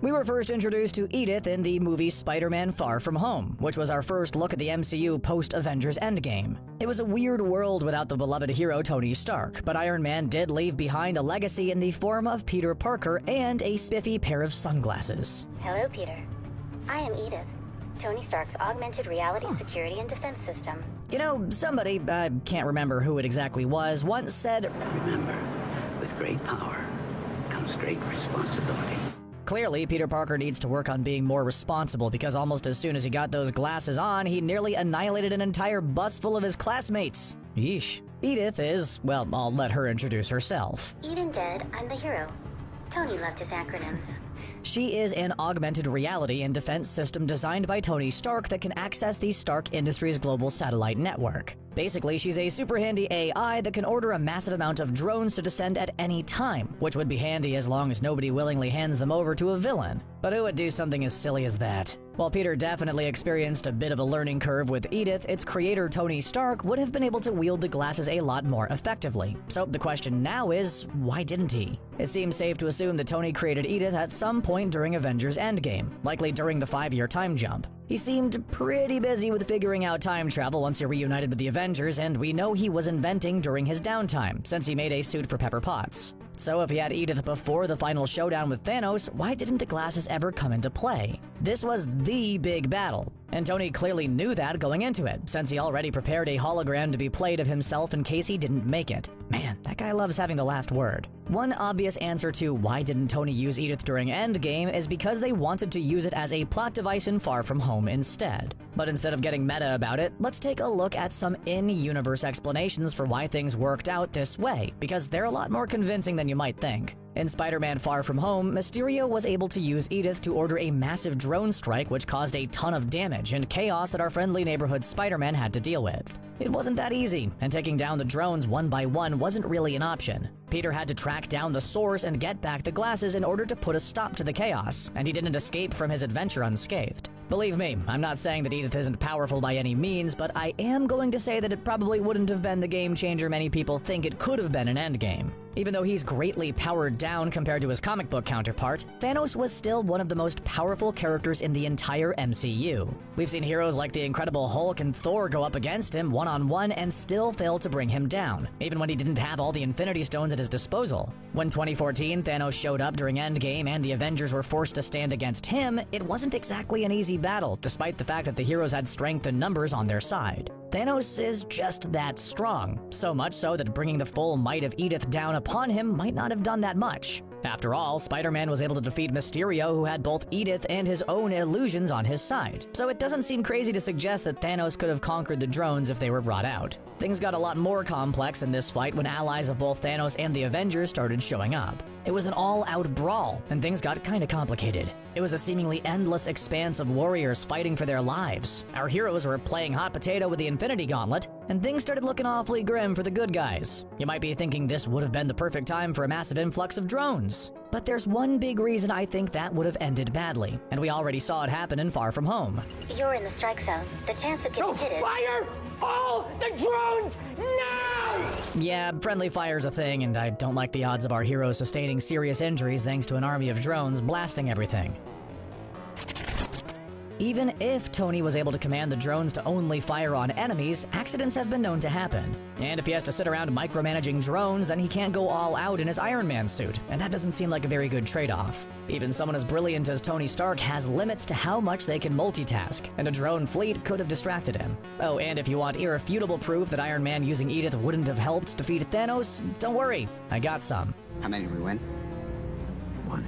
We were first introduced to Edith in the movie Spider-Man Far From Home, which was our first look at the MCU post-Avengers Endgame. It was a weird world without the beloved hero Tony Stark, but Iron Man did leave behind a legacy in the form of Peter Parker and a spiffy pair of sunglasses. Hello, Peter. I am Edith, Tony Stark's augmented reality security and defense system. You know, somebody, I can't remember who it exactly was, once said, "Remember, with great power comes great responsibility." Clearly, Peter Parker needs to work on being more responsible because almost as soon as he got those glasses on, he nearly annihilated an entire bus full of his classmates. Yeesh. Edith is, well, I'll let her introduce herself. Eden dead, I'm the hero. Tony loved his acronyms. She is an augmented reality and defense system designed by Tony Stark that can access the Stark Industries global satellite network. Basically, she's a super handy AI that can order a massive amount of drones to descend at any time, which would be handy as long as nobody willingly hands them over to a villain. But who would do something as silly as that? While Peter definitely experienced a bit of a learning curve with Edith, its creator Tony Stark would have been able to wield the glasses a lot more effectively. So the question now is, why didn't he? It seems safe to assume that Tony created Edith at some point during Avengers Endgame, likely during the 5-year time jump. He seemed pretty busy with figuring out time travel once he reunited with the Avengers, and we know he was inventing during his downtime, since he made a suit for Pepper Potts. So if he had Edith before the final showdown with Thanos, why didn't the glasses ever come into play? This was the big battle, and Tony clearly knew that going into it, since he already prepared a hologram to be played of himself in case he didn't make it. Man, that guy loves having the last word. One obvious answer to why didn't Tony use Edith during Endgame is because they wanted to use it as a plot device in Far From Home instead. But instead of getting meta about it, let's take a look at some in-universe explanations for why things worked out this way, because they're a lot more convincing than you might think. In Spider-Man Far From Home, Mysterio was able to use Edith to order a massive drone strike which caused a ton of damage and chaos that our friendly neighborhood Spider-Man had to deal with. It wasn't that easy, and taking down the drones one by one wasn't really an option. Peter had to track down the source and get back the glasses in order to put a stop to the chaos, and he didn't escape from his adventure unscathed. Believe me, I'm not saying that Edith isn't powerful by any means, but I am going to say that it probably wouldn't have been the game changer many people think it could have been in Endgame. Even though he's greatly powered down compared to his comic book counterpart, Thanos was still one of the most powerful characters in the entire MCU. We've seen heroes like the Incredible Hulk and Thor go up against him one-on-one and still fail to bring him down, even when he didn't have all the Infinity Stones at his disposal. When 2014 Thanos showed up during Endgame and the Avengers were forced to stand against him, it wasn't exactly an easy battle, despite the fact that the heroes had strength and numbers on their side. Thanos is just that strong, so much so that bringing the full might of Edith down upon him might not have done that much. After all, Spider-Man was able to defeat Mysterio, who had both Edith and his own illusions on his side, so it doesn't seem crazy to suggest that Thanos could have conquered the drones if they were brought out. Things got a lot more complex in this fight when allies of both Thanos and the Avengers started showing up. It was an all-out brawl, and things got kinda complicated. It was a seemingly endless expanse of warriors fighting for their lives. Our heroes were playing hot potato with the Infinity Gauntlet, and things started looking awfully grim for the good guys. You might be thinking this would have been the perfect time for a massive influx of drones. But there's one big reason I think that would have ended badly, and we already saw it happen in Far From Home. You're in the strike zone. The chance of getting hit is... Fire all the drones now! Yeah, friendly fire's a thing, and I don't like the odds of our heroes sustaining serious injuries thanks to an army of drones blasting everything. Even if Tony was able to command the drones to only fire on enemies, accidents have been known to happen. And if he has to sit around micromanaging drones, then he can't go all out in his Iron Man suit, and that doesn't seem like a very good trade-off. Even someone as brilliant as Tony Stark has limits to how much they can multitask, and a drone fleet could have distracted him. Oh, and if you want irrefutable proof that Iron Man using Edith wouldn't have helped defeat Thanos, don't worry, I got some. How many did we win? One.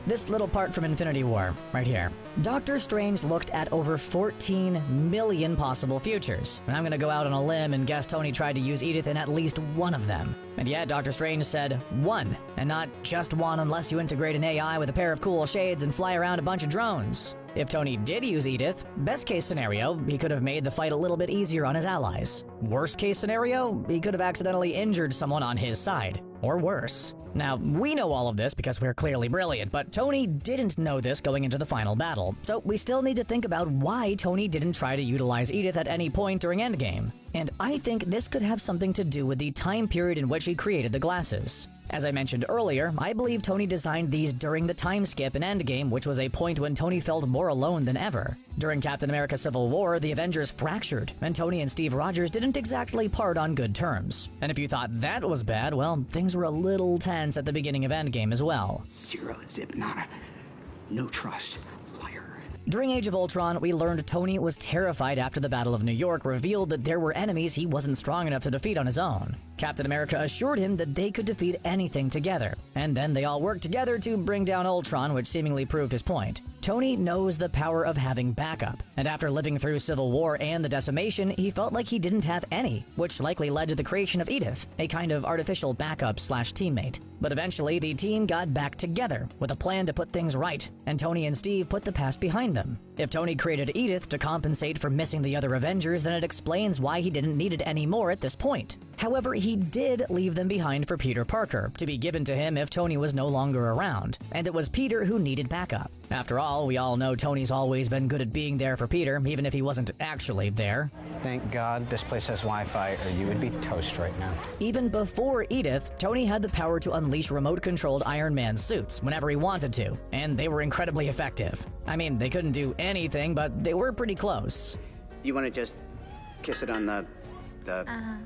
This little part from Infinity War, right here. Doctor Strange looked at over 14 million possible futures, and I'm gonna go out on a limb and guess Tony tried to use Edith in at least one of them. And yet Doctor Strange said one, and not just one unless you integrate an AI with a pair of cool shades and fly around a bunch of drones. If Tony did use Edith, best case scenario, he could have made the fight a little bit easier on his allies. Worst case scenario, he could have accidentally injured someone on his side. Or worse. Now, we know all of this because we're clearly brilliant, but Tony didn't know this going into the final battle, so we still need to think about why Tony didn't try to utilize Edith at any point during Endgame. And I think this could have something to do with the time period in which he created the glasses. As I mentioned earlier, I believe Tony designed these during the time skip in Endgame, which was a point when Tony felt more alone than ever. During Captain America Civil War, the Avengers fractured, and Tony and Steve Rogers didn't exactly part on good terms. And if you thought that was bad, well, things were a little tense at the beginning of Endgame as well. Zero, zip, nada. No trust. Liar. During Age of Ultron, we learned Tony was terrified after the Battle of New York revealed that there were enemies he wasn't strong enough to defeat on his own. Captain America assured him that they could defeat anything together, and then they all worked together to bring down Ultron, which seemingly proved his point. Tony knows the power of having backup, and after living through Civil War and the decimation, he felt like he didn't have any, which likely led to the creation of Edith, a kind of artificial backup/teammate. But eventually, the team got back together, with a plan to put things right, and Tony and Steve put the past behind them. If Tony created Edith to compensate for missing the other Avengers, then it explains why he didn't need it anymore at this point. However, he did leave them behind for Peter Parker, to be given to him if Tony was no longer around, and it was Peter who needed backup. After all, we all know Tony's always been good at being there for Peter, even if he wasn't actually there. Thank God this place has Wi-Fi, or you would be toast right now. Even before Edith, Tony had the power to unleash remote-controlled Iron Man suits whenever he wanted to, and they were incredibly effective. I mean, they couldn't do anything, but they were pretty close. You want to just kiss it on the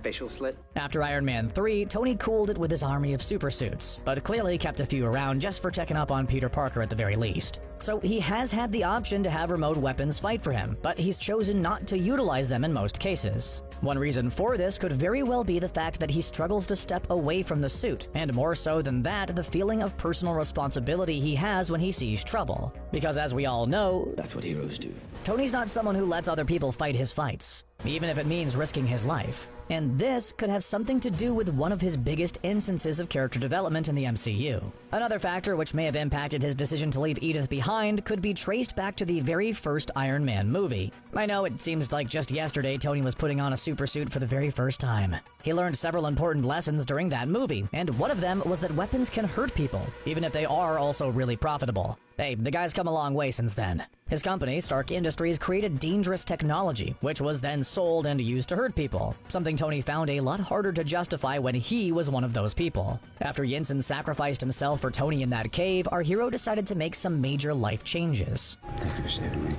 facial slit? After Iron Man 3, Tony cooled it with his army of super suits, but clearly kept a few around just for checking up on Peter Parker at the very least. So he has had the option to have remote weapons fight for him, but he's chosen not to utilize them in most cases. One reason for this could very well be the fact that he struggles to step away from the suit, and more so than that, the feeling of personal responsibility he has when he sees trouble. Because as we all know, That's what heroes do. Tony's not someone who lets other people fight his fights, even if it means risking his life. And this could have something to do with one of his biggest instances of character development in the MCU. Another factor which may have impacted his decision to leave Edith behind could be traced back to the very first Iron Man movie. I know it seems like just yesterday Tony was putting on a supersuit for the very first time. He learned several important lessons during that movie, and one of them was that weapons can hurt people, even if they are also really profitable. Hey, the guy's come a long way since then. His company, Stark Industries, created dangerous technology, which was then sold and used to hurt people, something Tony found a lot harder to justify when he was one of those people. After Yinsen sacrificed himself for Tony in that cave, our hero decided to make some major life changes. Thank you for saving me.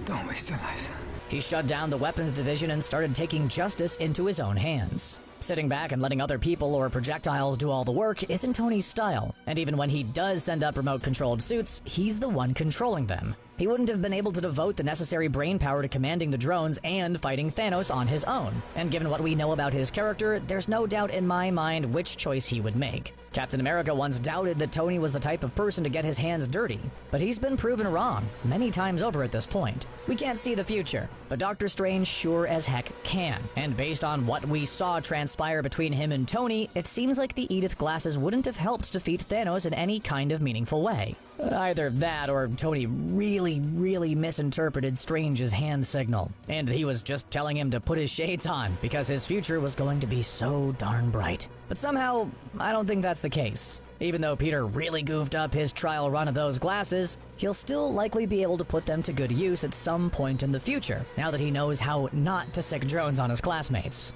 Don't waste your life. He shut down the weapons division and started taking justice into his own hands. Sitting back and letting other people or projectiles do all the work isn't Tony's style, and even when he does send up remote-controlled suits, he's the one controlling them. He wouldn't have been able to devote the necessary brain power to commanding the drones and fighting Thanos on his own, and given what we know about his character, there's no doubt in my mind which choice he would make. Captain America once doubted that Tony was the type of person to get his hands dirty, but he's been proven wrong many times over at this point. We can't see the future, but Doctor Strange sure as heck can, and based on what we saw transpire between him and Tony, it seems like the Edith glasses wouldn't have helped defeat Thanos in any kind of meaningful way. Either that or Tony really misinterpreted Strange's hand signal, and he was just telling him to put his shades on because his future was going to be so darn bright. But somehow, I don't think that's the case. Even though Peter really goofed up his trial run of those glasses, he'll still likely be able to put them to good use at some point in the future, now that he knows how not to sick drones on his classmates.